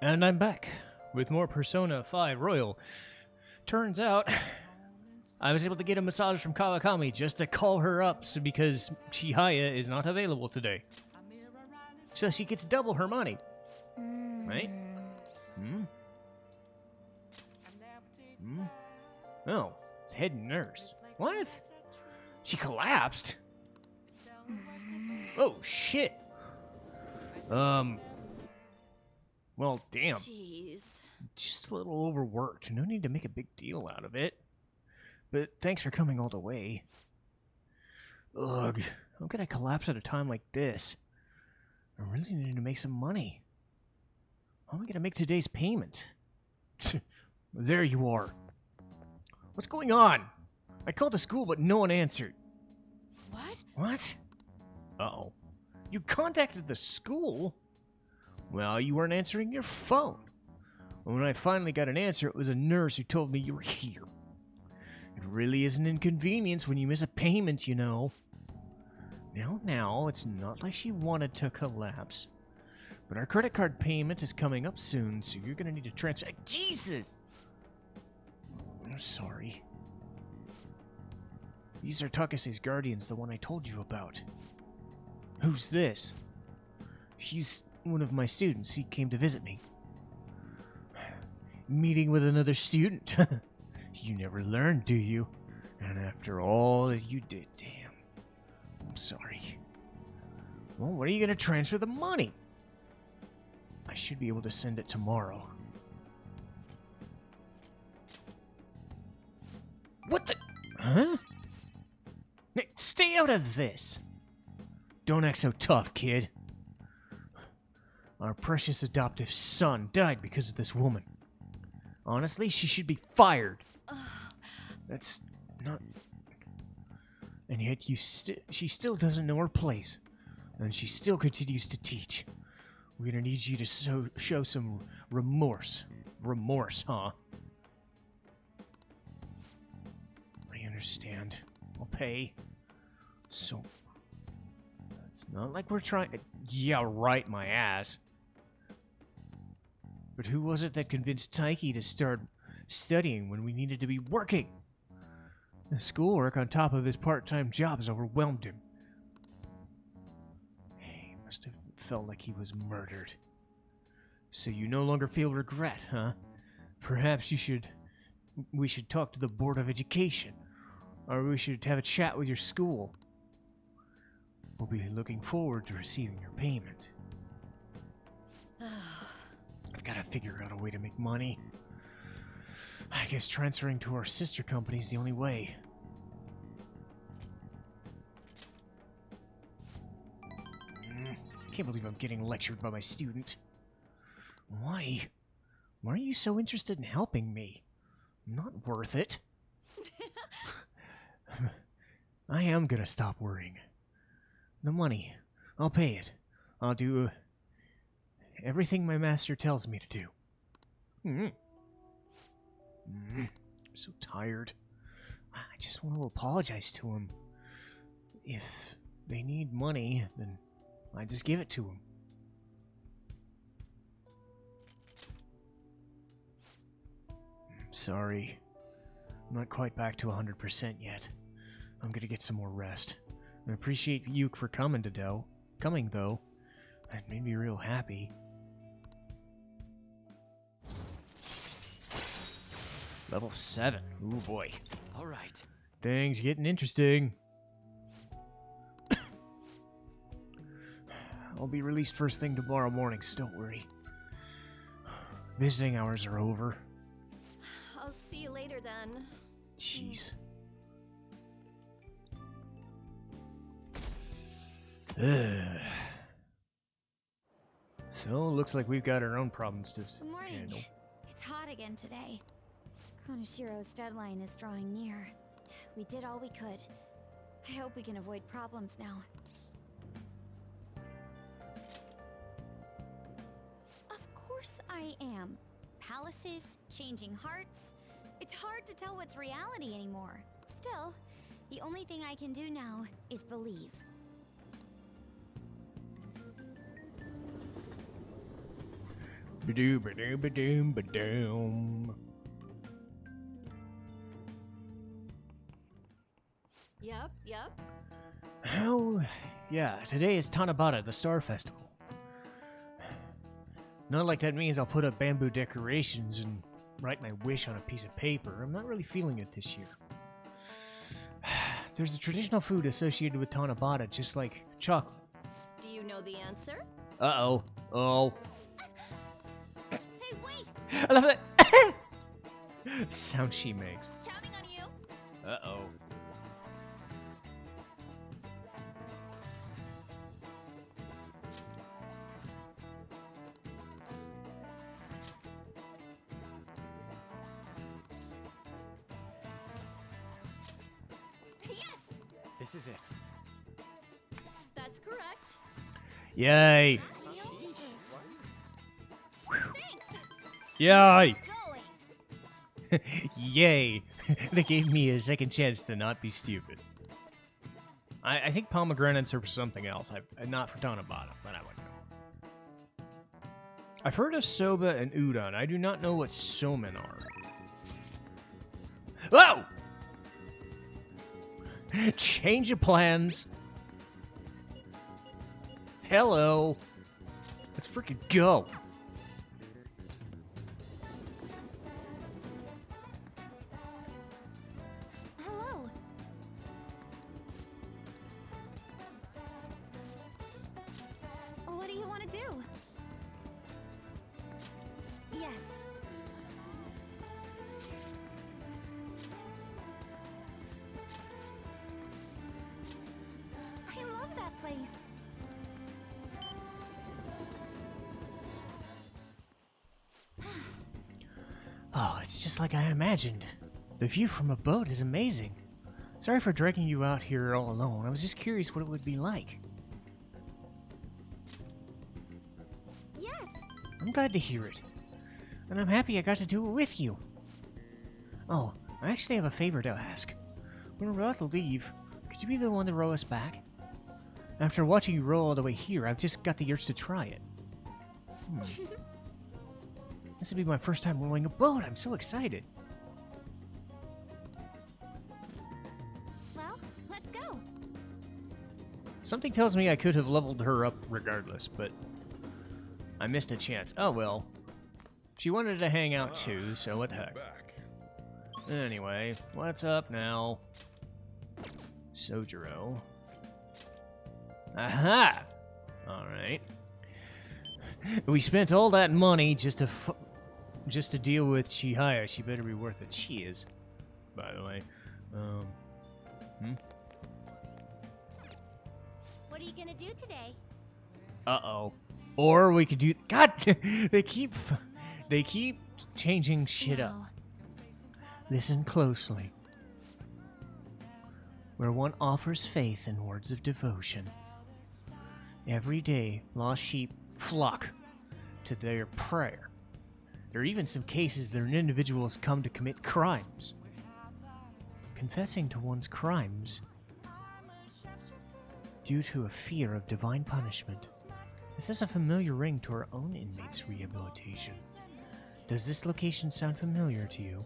And I'm back with more Persona 5 Royal. Turns out, I was able to get a massage from Kawakami just to call her up because Chihaya is not available today. So she gets double her money. Right? Hmm? Hmm? Oh, it's head nurse. What? She collapsed? Oh, shit. Well, damn. Jeez. Just a little overworked. No need to make a big deal out of it. But thanks for coming all the way. Ugh. How could I collapse at a time like this? I really need to make some money. How am I going to make today's payment? There you are. What's going on? I called the school, but no one answered. What? What? Uh-oh. You contacted the school? Well, you weren't answering your phone. When I finally got an answer, it was a nurse who told me you were here. It really is an inconvenience when you miss a payment, you know. Now, it's not like she wanted to collapse. But our credit card payment is coming up soon, so you're gonna need to transfer. Jesus! I'm sorry. These are Takase's guardians, the one I told you about. Who's this? He's one of my students. He came to visit me. Meeting with another student. You never learn, do you? And after all that you did, damn. I'm sorry. Well, when are you going to transfer the money? I should be able to send it tomorrow. What the? Huh? Hey, stay out of this. Don't act so tough, kid. Our precious adoptive son died because of this woman. Honestly, she should be fired. That's not... And yet she still doesn't know her place. And she still continues to teach. We're gonna need you to show some remorse. Remorse, huh? I understand. I'll pay. So... It's not like we're trying... Yeah, right, my ass. But who was it that convinced Taiki to start studying when we needed to be working? The schoolwork on top of his part-time job has overwhelmed him. He must have felt like he was murdered. So you no longer feel regret, huh? Perhaps we should talk to the Board of Education. Or we should have a chat with your school. We'll be looking forward to receiving your payment. I've got to figure out a way to make money. I guess transferring to our sister company is the only way. Can't believe I'm getting lectured by my student. Why? Why are you so interested in helping me? Not worth it. I am gonna stop worrying. The money. I'll pay it. I'll do everything my master tells me to do. I'm so tired. I just want to apologize to him. If they need money, then I just give it to him. Sorry. I'm not quite back to 100% yet. I'm gonna get some more rest. I appreciate you for coming, though. That made me real happy. Level 7. Ooh, boy. All right. Things getting interesting. I'll be released first thing tomorrow morning, so don't worry. Visiting hours are over. I'll see you later then. Jeez. So, looks like we've got our own problems to Good morning. handle. It's hot again today. Konoshiro's deadline is drawing near. We did all we could. I hope we can avoid problems now. Of course I am. Palaces, changing hearts. It's hard to tell what's reality anymore. Still, the only thing I can do now is believe. Ba-doom. Yep. Oh, yeah, today is Tanabata, the Star Festival. Not like that means I'll put up bamboo decorations and write my wish on a piece of paper. I'm not really feeling it this year. There's a traditional food associated with Tanabata, just like chocolate. Do you know the answer? Uh-oh. Oh. Hey, wait! I love that sound she makes. Counting on you. Uh-oh. Yes! This is it. That's correct. Yay. Thanks! Yay. Going! Yay. They gave me a second chance to not be stupid. I think pomegranates are for something else. Not for Tanabata, but I would know. I've heard of soba and udon. I do not know what somen are. Whoa! Change of plans. Hello. Let's freaking go. Hello. What do you want to do? Yes. I love that place. Oh, it's just like I imagined. The view from a boat is amazing. Sorry for dragging you out here all alone. I was just curious what it would be like. Yes. I'm glad to hear it. And I'm happy I got to do it with you. Oh, I actually have a favor to ask. When we're about to leave, could you be the one to row us back? After watching you row all the way here, I've just got the urge to try it. This will be my first time rowing a boat. I'm so excited. Well, let's go. Something tells me I could have leveled her up regardless, but I missed a chance. Oh well. She wanted to hang out too, so what the heck. Anyway, what's up now? Sojiro. Aha! Alright. We spent all that money just to deal with Chihaya. She better be worth it. She is, by the way. What are you gonna do today? Uh-oh. Or we could do... God! They keep changing shit up. No. Listen closely. Where one offers faith and words of devotion. Every day, lost sheep flock to their prayer. There are even some cases that individuals come to commit crimes. Confessing to one's crimes due to a fear of divine punishment. This has a familiar ring to our own inmates' rehabilitation. Does this location sound familiar to you?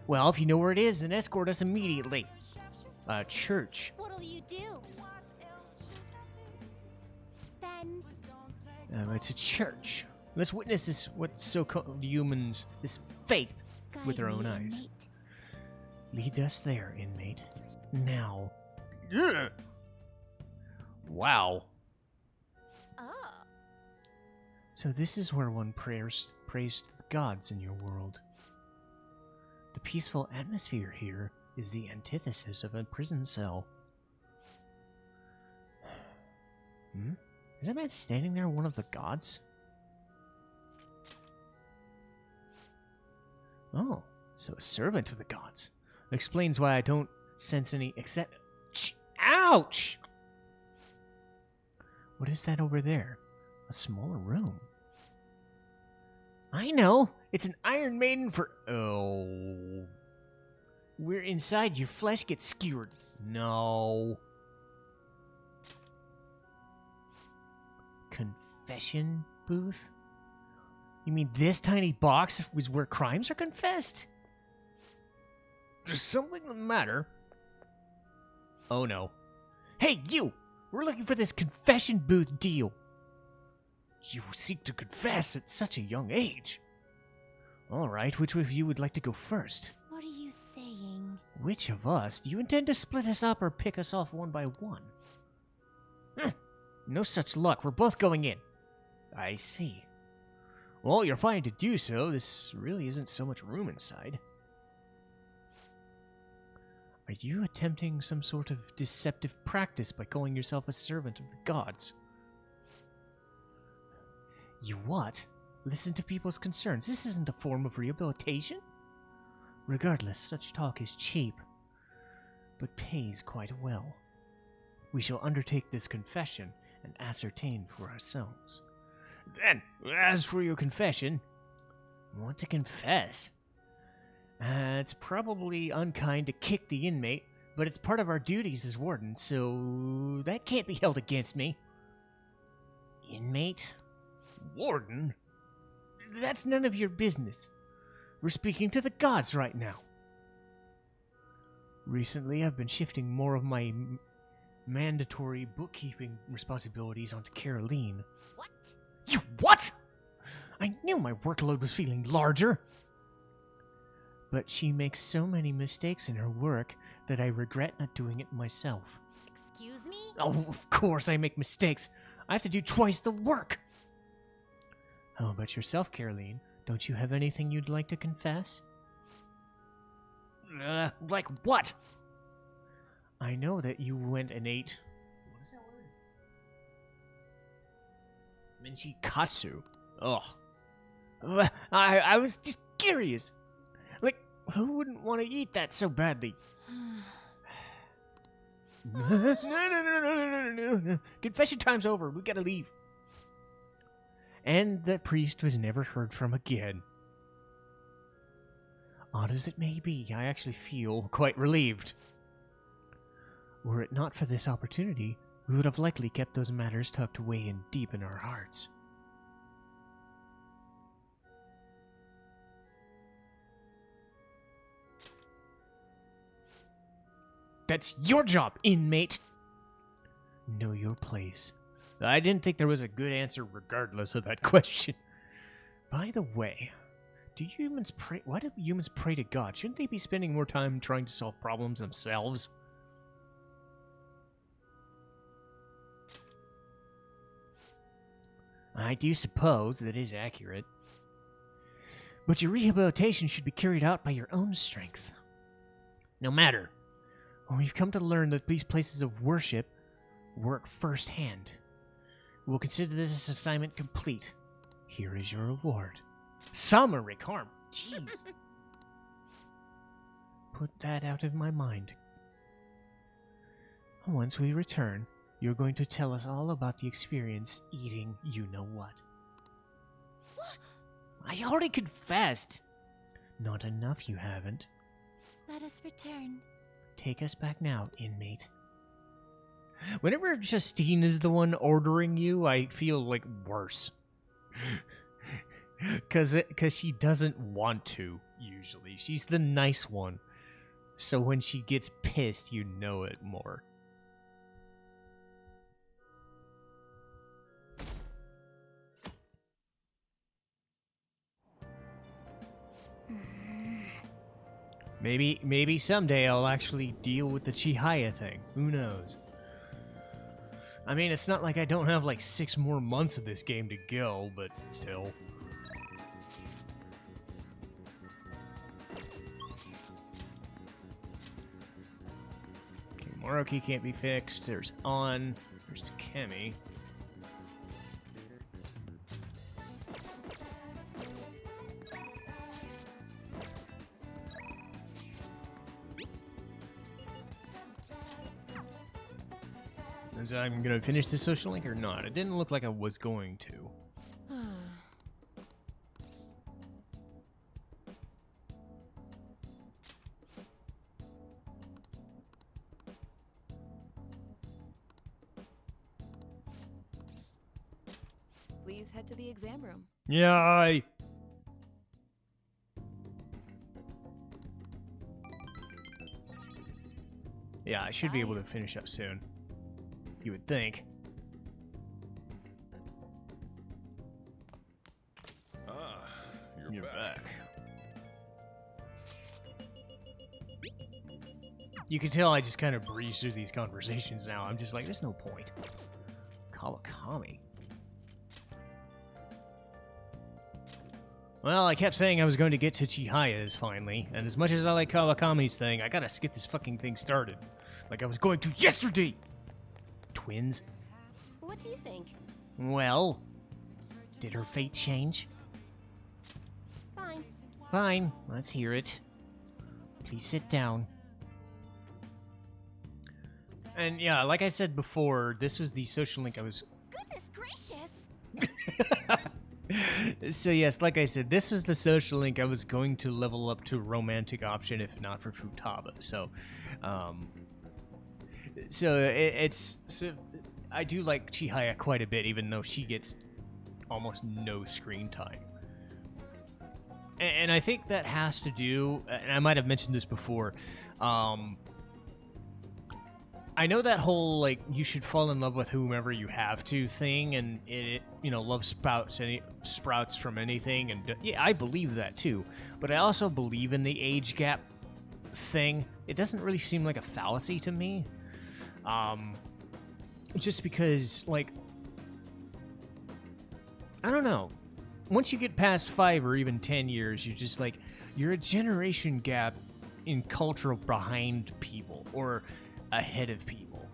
Well, if you know where it is, then escort us immediately. Church. What'll you do? Ben. It's a church. Let's witness this, what so-called humans, this faith, with Guide our own me, eyes. inmate. Lead us there, inmate. Now. Ugh. Wow. Oh. So this is where one prays to the gods in your world. The peaceful atmosphere here is the antithesis of a prison cell. Is that man standing there one of the gods? Oh, so a servant of the gods. Explains why I don't sense any Ouch! What is that over there? A smaller room. I know! It's an Iron Maiden for... Oh... We're inside, your flesh gets skewered. No. Confession booth? You mean this tiny box was where crimes are confessed? There's something the matter. Oh no. Hey, you! We're looking for this confession booth deal. You seek to confess at such a young age. Alright, which of you would like to go first? What are you saying? Which of us? Do you intend to split us up or pick us off one by one? No such luck. We're both going in. I see. Well, you're fine to do so. This really isn't so much room inside. Are you attempting some sort of deceptive practice by calling yourself a servant of the gods? You what? Listen to people's concerns. This isn't a form of rehabilitation? Regardless, such talk is cheap, but pays quite well. We shall undertake this confession and ascertain for ourselves. Then, as for your confession, what to confess? It's probably unkind to kick the inmate, but it's part of our duties as warden, so that can't be held against me. Inmate? Warden? That's none of your business. We're speaking to the gods right now. Recently, I've been shifting more of my mandatory bookkeeping responsibilities onto Caroline. What? You what? I knew my workload was feeling larger. But she makes so many mistakes in her work that I regret not doing it myself. Excuse me? Oh, of course I make mistakes. I have to do twice the work. How about yourself, Caroline? Don't you have anything you'd like to confess? Like what? I know that you went and ate... What is that word? Menchikatsu. Ugh. I was just curious. Like, who wouldn't want to eat that so badly? No. Confession time's over. We gotta leave. And the priest was never heard from again. Odd as it may be, I actually feel quite relieved. Were it not for this opportunity, we would have likely kept those matters tucked away in deep in our hearts. That's your job, inmate! Know your place. I didn't think there was a good answer regardless of that question. By the way, why do humans pray to God? Shouldn't they be spending more time trying to solve problems themselves? I do suppose that is accurate. But your rehabilitation should be carried out by your own strength. No matter. We've come to learn that these places of worship work firsthand. We'll consider this assignment complete. Here is your reward. Summary harm. Jeez. Put that out of my mind. Once we return, you're going to tell us all about the experience eating you-know-what. What? I already confessed. Not enough you haven't. Let us return. Take us back now, inmate. Whenever Justine is the one ordering you, I feel like worse. Cause she doesn't want to, usually. She's the nice one. So when she gets pissed, you know it more. Maybe someday I'll actually deal with the Chihaya thing. Who knows? I mean, it's not like I don't have like 6 more months of this game to go, but still. Okay, Moroki can't be fixed. There's On. There's Kemi. Is I'm gonna finish this social link or not? It didn't look like I was going to. Please head to the exam room. Yay! Yeah, I should be able to finish up soon. You would think. Ah, You're back. You can tell I just kind of breeze through these conversations now. I'm just like, there's no point. Kawakami. Well, I kept saying I was going to get to Chihiya's finally, and as much as I like Kawakami's thing, I gotta get this fucking thing started. Like I was going to yesterday! Twins? What do you think? Well, did her fate change? Fine. Fine, let's hear it. Please sit down. And yeah, like I said before, this was the social link I was... Goodness gracious! So yes, like I said, this was the social link I was going to level up to romantic option if not for Futaba. So, I do like Chihiya quite a bit, even though she gets almost no screen time. And I think that has to do, and I might have mentioned this before, I know that whole, like, you should fall in love with whomever you have to thing, and it you know, love sprouts from anything, and yeah, I believe that too. But I also believe in the age gap thing. It doesn't really seem like a fallacy to me. Just because, like, I don't know. Once you get past 5 or even 10 years, you're just like, you're a generation gap in culture behind people, or ahead of people,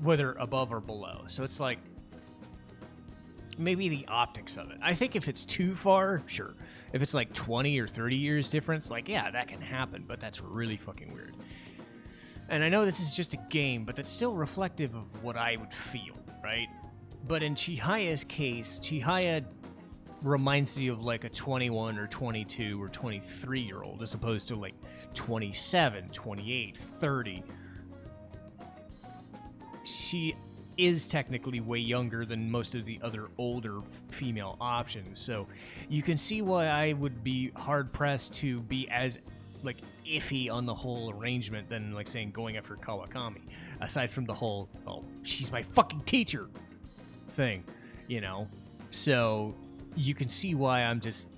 whether above or below. So it's like, maybe the optics of it. I think if it's too far, sure. If it's like 20 or 30 years difference, like, yeah, that can happen, but that's really fucking weird. And I know this is just a game, but that's still reflective of what I would feel, right? But in Chihiya's case, Chihiya reminds you of like a 21 or 22 or 23-year-old, as opposed to like 27, 28, 30. She is technically way younger than most of the other older female options, so you can see why I would be hard-pressed to be as, like, iffy on the whole arrangement than, like, saying going after Kawakami, aside from the whole, oh, she's my fucking teacher thing, you know? So you can see why I'm just,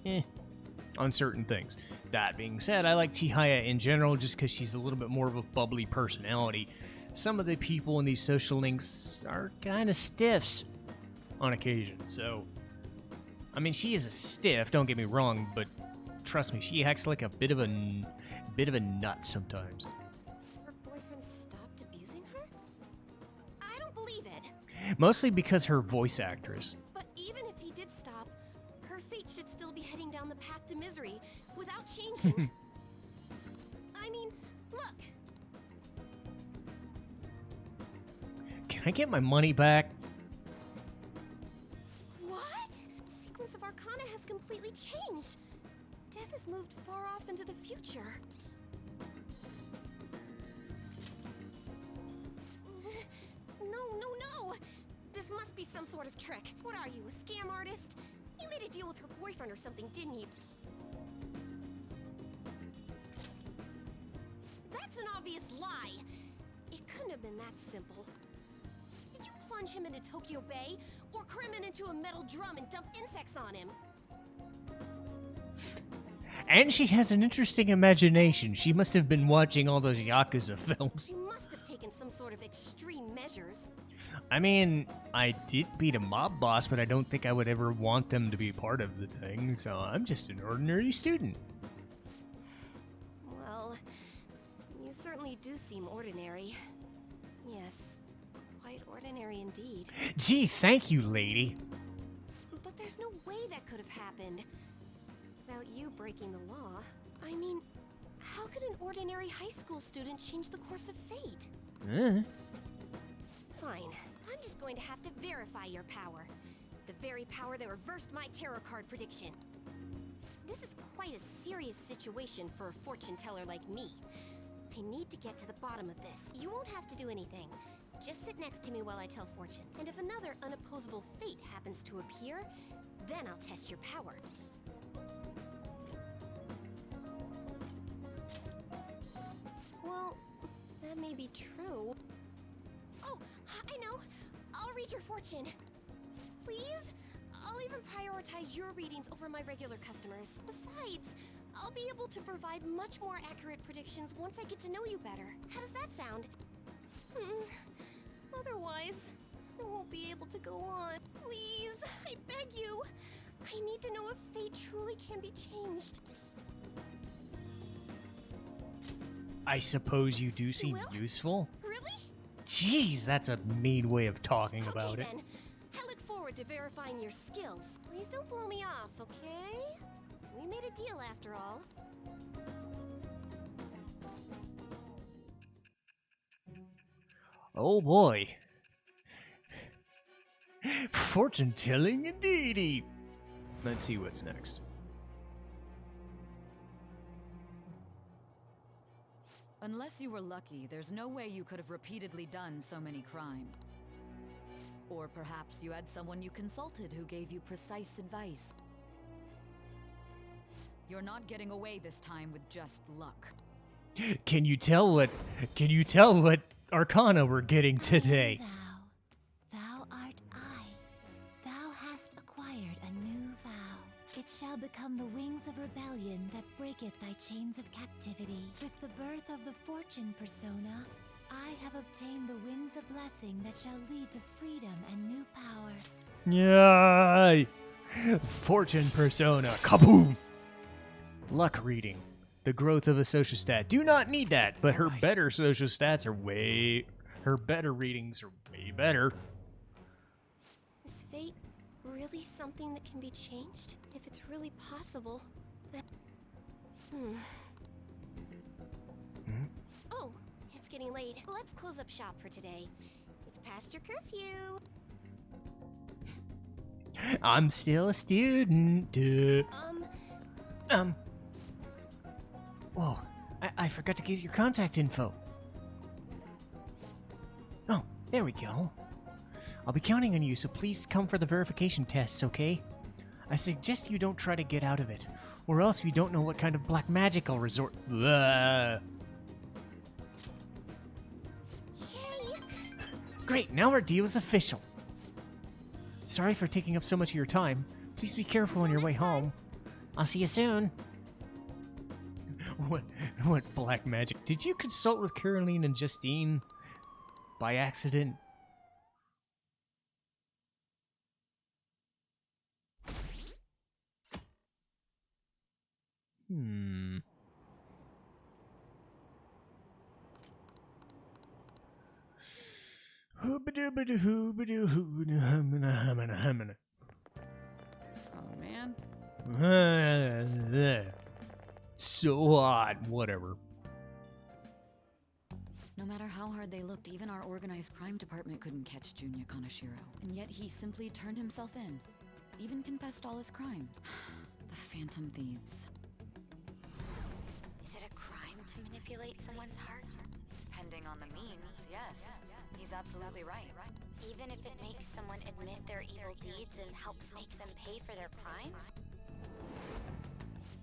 on certain things. That being said, I like Chihiya in general just because she's a little bit more of a bubbly personality. Some of the people in these social links are kind of stiffs on occasion, so... I mean, she is a stiff, don't get me wrong, but trust me, she acts like a bit of a nut sometimes. Her boyfriend stopped abusing her? I don't believe it. Mostly because her voice actress. But even if he did stop, her fate should still be heading down the path to misery without changing. I mean, look. Can I get my money back? What? The sequence of Arcana has completely changed. Death has moved far off into the future. No. This must be some sort of trick. What are you, a scam artist? You made a deal with her boyfriend or something, didn't you? That's an obvious lie. It couldn't have been that simple. Did you plunge him into Tokyo Bay, or cram him into a metal drum and dump insects on him? And she has an interesting imagination. She must have been watching all those Yakuza films. You must have taken some sort of extreme measures. I mean, I did beat a mob boss, but I don't think I would ever want them to be part of the thing, so I'm just an ordinary student. Well, you certainly do seem ordinary. Yes, quite ordinary indeed. Gee, thank you, lady. But there's no way that could have happened without you breaking the law. I mean, how could an ordinary high school student change the course of fate? Fine, I'm just going to have to verify your power. The very power that reversed my tarot card prediction. This is quite a serious situation for a fortune teller like me. I need to get to the bottom of this. You won't have to do anything. Just sit next to me while I tell fortune. And if another unopposable fate happens to appear, then I'll test your power. Well, that may be true. Oh, I know. I'll read your fortune. Please? I'll even prioritize your readings over my regular customers. Besides, I'll be able to provide much more accurate predictions once I get to know you better. How does that sound? Otherwise, I won't be able to go on. Please, I beg you. I need to know if fate truly can be changed. I suppose you do seem will? useful? Really? Jeez, that's a mean way of talking about Okay, it. then. I look forward to verifying your skills. Please don't blow me off, okay? We made a deal after all. Oh boy. Fortune telling indeedy. Let's see what's next. Unless you were lucky, there's no way you could have repeatedly done so many crimes. Or perhaps you had someone you consulted who gave you precise advice. You're not getting away this time with just luck. Can you tell what arcana we're getting today? Thou art I. Thou hast acquired a new vow. It shall become the wings of rebellion that breaketh thy chains of captivity. With the birth of the fortune persona, I have obtained the winds of blessing that shall lead to freedom and new power. Yay! Fortune persona. Kaboom! Luck reading. The growth of a social stat. Do not need that, but her better social stats are her better readings are way better. Is fate really something that can be changed? If it's really possible, then... Oh, it's getting late. Let's close up shop for today. It's past your curfew. I'm still a student. Whoa, I forgot to get your contact info. Oh, there we go. I'll be counting on you, so please come for the verification tests, okay? I suggest you don't try to get out of it, or else you don't know what kind of black magic I'll resort. Yay! Great, now our deal is official. Sorry for taking up so much of your time. Please be careful on your way home. I'll see you soon. What black magic? Did you consult with Caroline and Justine by accident? Oh man. So odd. Whatever. No matter how hard they looked, even our organized crime department couldn't catch Junya Kanashiro. And yet he simply turned himself in. Even confessed all his crimes. The Phantom Thieves. Is it a crime to manipulate someone's heart? Depending on the means, yes. He's absolutely right. Even if it makes someone admit their evil deeds and helps make them pay for their crimes?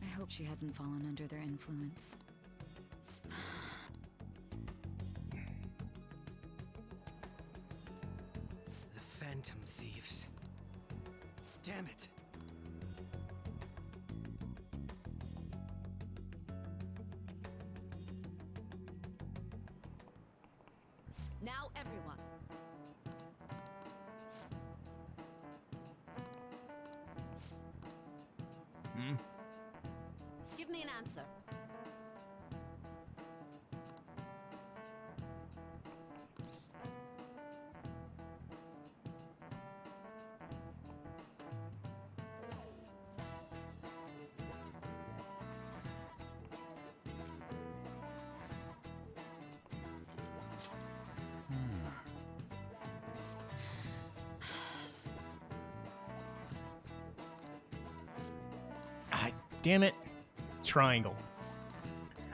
I hope she hasn't fallen under their influence. The Phantom Thieves. Damn it! Now everyone. Give me an answer. Damn it. Triangle.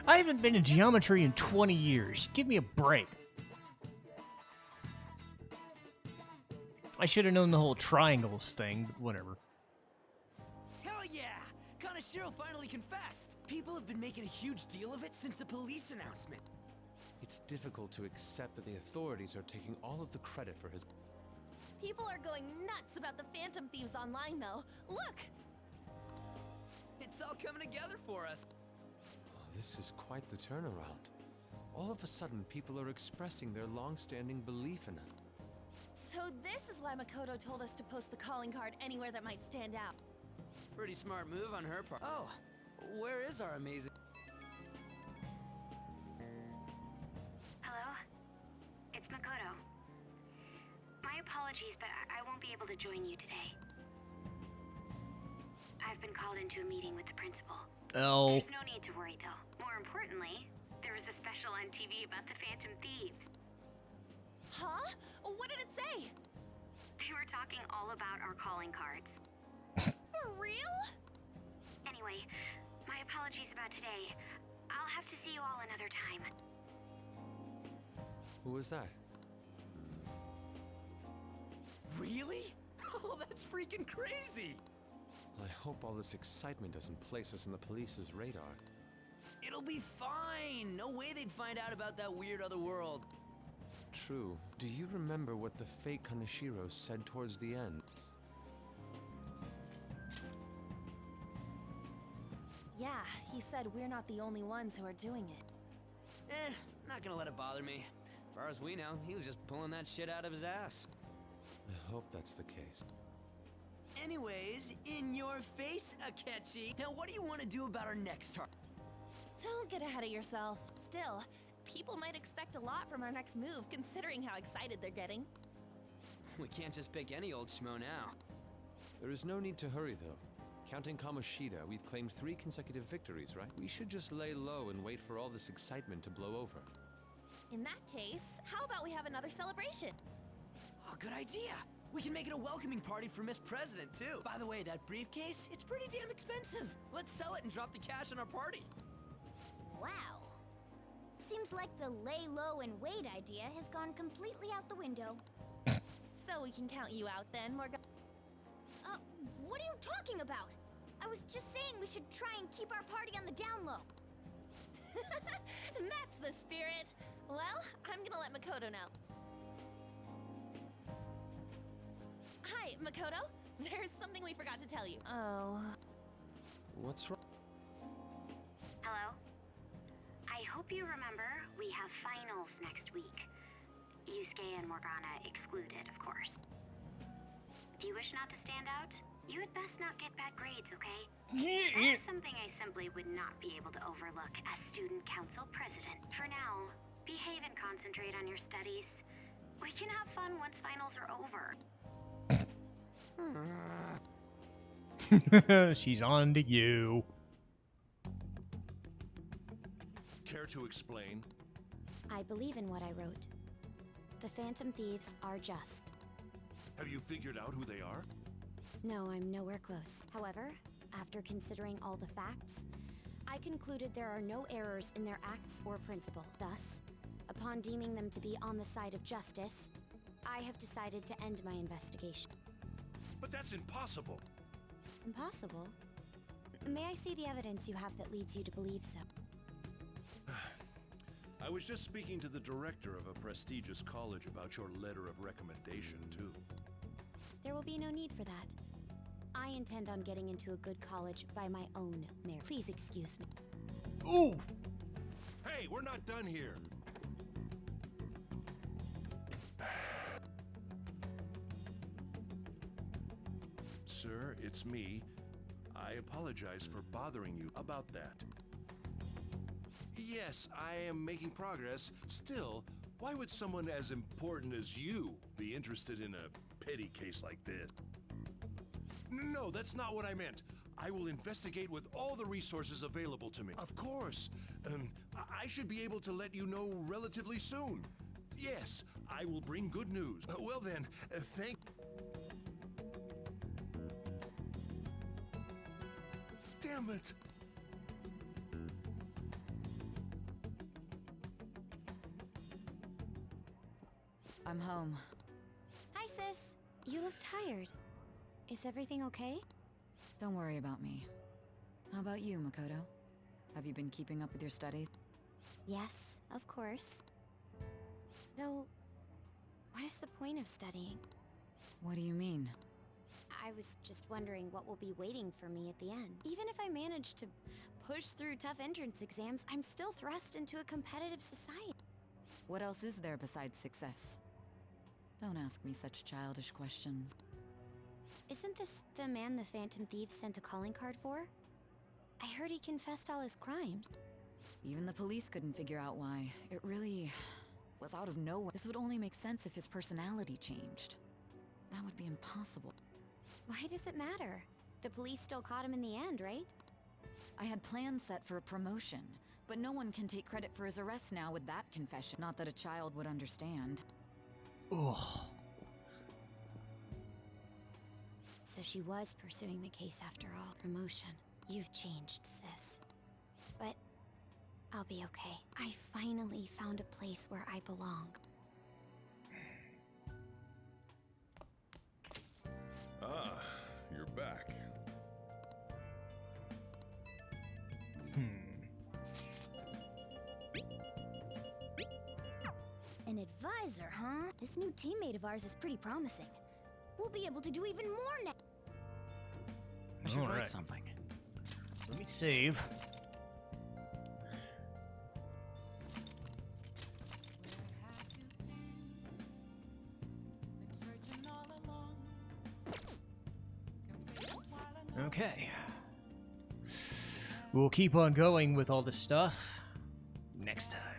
I haven't been in geometry in 20 years. Give me a break. I should have known the whole triangles thing, but whatever. Hell yeah! Kanashiro finally confessed! People have been making a huge deal of it since the police announcement. It's difficult to accept that the authorities are taking all of the credit for his... People are going nuts about the Phantom Thieves online, though. Look! It's all coming together for us. Oh, this is quite the turnaround. All of a sudden, people are expressing their long-standing belief in it. So this is why Makoto told us to post the calling card anywhere that might stand out. Pretty smart move on her part. Oh, where is our amazing... Hello? It's Makoto. My apologies, but I won't be able to join you today. I've been called into a meeting with the principal. Oh. There's no need to worry, though. More importantly, there was a special on TV about the Phantom Thieves. Huh? What did it say? They were talking all about our calling cards. For real? Anyway, my apologies about today. I'll have to see you all another time. Who was that? Really? Oh, that's freaking crazy! I hope all this excitement doesn't place us on the police's radar. It'll be fine! No way they'd find out about that weird other world. True. Do you remember what the fake Kanashiro said towards the end? Yeah, he said we're not the only ones who are doing it. Not gonna let it bother me. As far as we know, he was just pulling that shit out of his ass. I hope that's the case. Anyways, in your face, Akechi. Now what do you want to do about our next target? Don't get ahead of yourself. Still, people might expect a lot from our next move, considering how excited they're getting. We can't just pick any old schmo now. There is no need to hurry, though. Counting Kamoshida, we've claimed 3 consecutive victories, right? We should just lay low and wait for all this excitement to blow over. In that case, how about we have another celebration? Oh, good idea. We can make it a welcoming party for Miss President, too. By the way, that briefcase, it's pretty damn expensive. Let's sell it and drop the cash on our party. Wow. Seems like the lay low and wait idea has gone completely out the window. So we can count you out then, Morgan. What are you talking about? I was just saying we should try and keep our party on the down low. That's the spirit. Well, I'm gonna let Makoto know. Hi, Makoto. There's something we forgot to tell you. Oh. What's wrong? Hello? I hope you remember we have finals next week. Yusuke and Morgana excluded, of course. If you wish not to stand out, you had best not get bad grades, okay? That is something I simply would not be able to overlook as student council president. For now, behave and concentrate on your studies. We can have fun once finals are over. She's on to you. Care to explain? I believe in what I wrote. The Phantom Thieves are just. Have you figured out who they are? No, I'm nowhere close. However, after considering all the facts, I concluded there are no errors in their acts or principles. Thus, upon deeming them to be on the side of justice, I have decided to end my investigation. But that's impossible. Impossible? May I see the evidence you have that leads you to believe so? I was just speaking to the director of a prestigious college about your letter of recommendation, too. There will be no need for that. I intend on getting into a good college by my own merit. Please excuse me. Ooh! Hey, we're not done here. Sir, it's me. I apologize for bothering you about that. Yes, I am making progress. Still, why would someone as important as you be interested in a petty case like this? No, that's not what I meant. I will investigate with all the resources available to me. Of course. I should be able to let you know relatively soon. Yes, I will bring good news. Well then, thank... Damn it! I'm home. Hi, sis. You look tired. Is everything okay? Don't worry about me. How about you, Makoto? Have you been keeping up with your studies? Yes, of course. Though, what is the point of studying? What do you mean? I was just wondering what will be waiting for me at the end. Even if I manage to push through tough entrance exams, I'm still thrust into a competitive society. What else is there besides success? Don't ask me such childish questions. Isn't this the man the Phantom Thieves sent a calling card for? I heard he confessed all his crimes. Even the police couldn't figure out why. It really was out of nowhere. This would only make sense if his personality changed. That would be impossible. Why does it matter? The police still caught him in the end, right? I had plans set for a promotion, but no one can take credit for his arrest now with that confession. Not that a child would understand. Ugh. So she was pursuing the case after all. Promotion. You've changed, sis. But I'll be okay. I finally found a place where I belong. Ah, you're back. An advisor, huh? This new teammate of ours is pretty promising. We'll be able to do even more now. I should write Alright. something. So let me save. Okay. We'll keep on going with all this stuff next time.